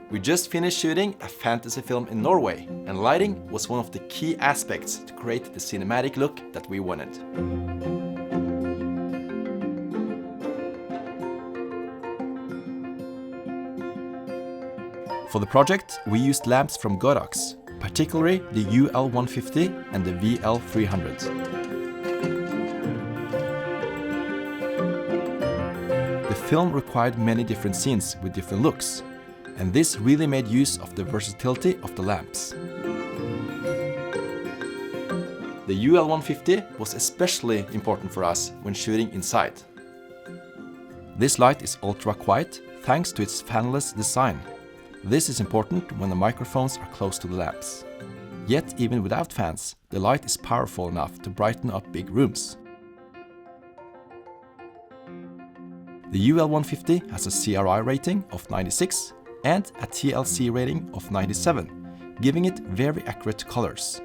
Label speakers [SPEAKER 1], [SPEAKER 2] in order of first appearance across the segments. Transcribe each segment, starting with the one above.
[SPEAKER 1] We just finished shooting a fantasy film in Norway, and lighting was one of the key aspects to create the cinematic look that we wanted. For the project, we used lamps from Godox, particularly the UL150 and the VL300. The film required many different scenes with different looks, and this really made use of the versatility of the lamps. The UL150 was especially important for us when shooting inside. This light is ultra quiet thanks to its fanless design. This is important when the microphones are close to the lamps. Yet even without fans, the light is powerful enough to brighten up big rooms. The UL150 has a CRI rating of 96 and a TLC rating of 97, giving it very accurate colors.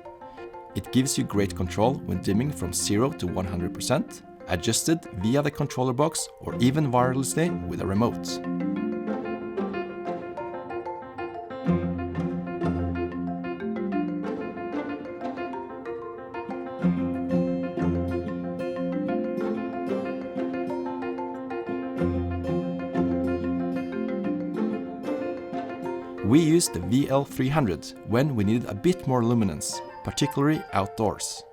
[SPEAKER 1] It gives you great control when dimming from 0 to 100%, adjusted via the controller box or even wirelessly with a remote. We used the VL300 when we needed a bit more luminance, particularly outdoors.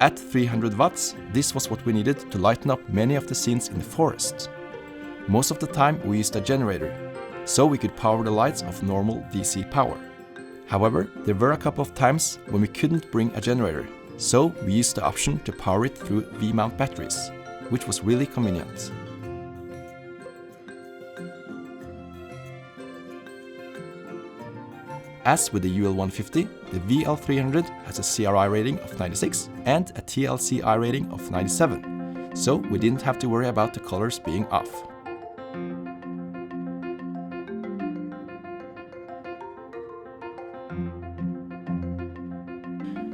[SPEAKER 1] At 300 watts, this was what we needed to lighten up many of the scenes in the forest. Most of the time we used a generator, so we could power the lights of normal DC power. However, there were a couple of times when we couldn't bring a generator, so we used the option to power it through V-mount batteries, which was really convenient. As with the UL150, the VL300 has a CRI rating of 96 and a TLCI rating of 97, so we didn't have to worry about the colors being off.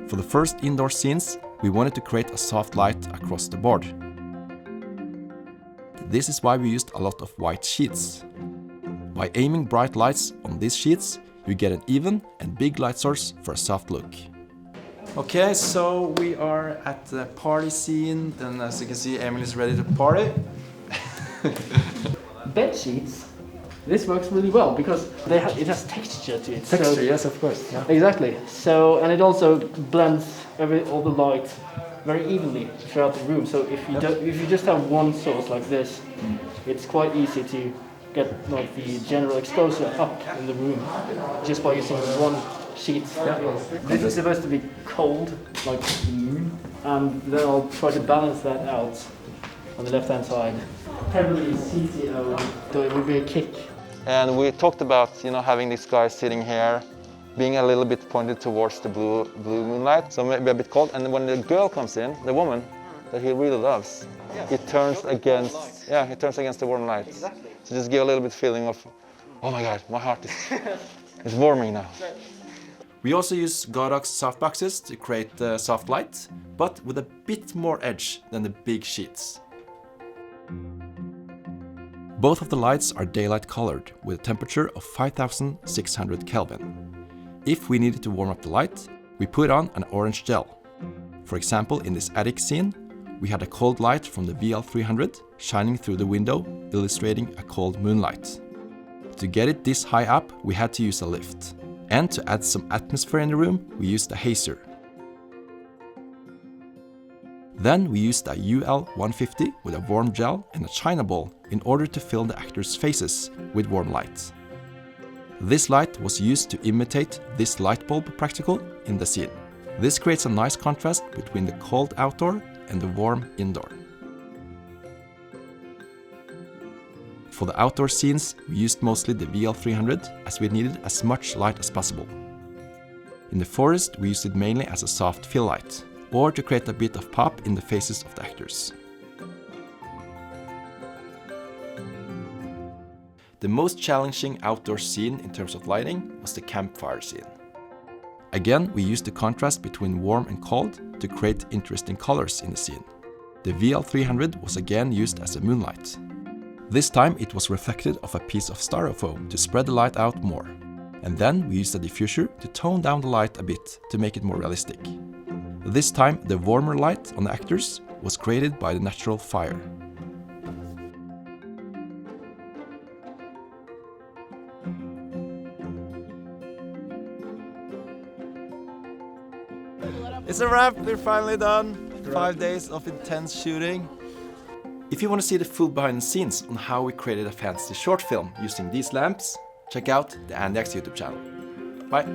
[SPEAKER 1] For the first indoor scenes, we wanted to create a soft light across the board. This is why we used a lot of white sheets. By aiming bright lights on these sheets, you get an even and big light source for a soft look. Okay, so we are at the party scene, and as you can see, Emil is ready to party.
[SPEAKER 2] Bed sheets, this works really well because it has texture to it.
[SPEAKER 1] Texture,
[SPEAKER 2] so,
[SPEAKER 1] yes, of course. Yeah.
[SPEAKER 2] Exactly. So, and it also blends all the light very evenly throughout the room. So if you just have one source like this, it's quite easy to get like the general exposure up in the room just by using one sheet. Yeah. This is supposed to be cold, like the moon, and then I'll try to balance that out on the left-hand side. Heavily CTO, so it would be a kick.
[SPEAKER 3] And we talked about, having this guy sitting here, being a little bit pointed towards the blue moonlight, so maybe a bit cold. And when the girl comes in, the woman that he really loves, it turns against the warm light. Exactly. So just give a little bit feeling of, oh my God, my heart is warming now.
[SPEAKER 1] We also use Godox softboxes to create the soft light, but with a bit more edge than the big sheets. Both of the lights are daylight colored with a temperature of 5600 Kelvin. If we needed to warm up the light, we put on an orange gel. For example, in this attic scene, we had a cold light from the VL300 shining through the window, illustrating a cold moonlight. To get it this high up, we had to use a lift. And to add some atmosphere in the room, we used a hazer. Then we used a UL150 with a warm gel and a china bowl in order to fill the actors' faces with warm light. This light was used to imitate this light bulb practical in the scene. This creates a nice contrast between the cold outdoor and the warm indoor. For the outdoor scenes, we used mostly the VL300 as we needed as much light as possible. In the forest, we used it mainly as a soft fill light, or to create a bit of pop in the faces of the actors. The most challenging outdoor scene in terms of lighting was the campfire scene. Again, we used the contrast between warm and cold to create interesting colors in the scene. The VL300 was again used as a moonlight. This time it was reflected off a piece of styrofoam to spread the light out more. And then we used a diffuser to tone down the light a bit to make it more realistic. This time the warmer light on the actors was created by the natural fire. It's a wrap, we're finally done. 5 days of intense shooting. If you want to see the full behind the scenes on how we created a fantasy short film using these lamps, check out the Andy X YouTube channel. Bye!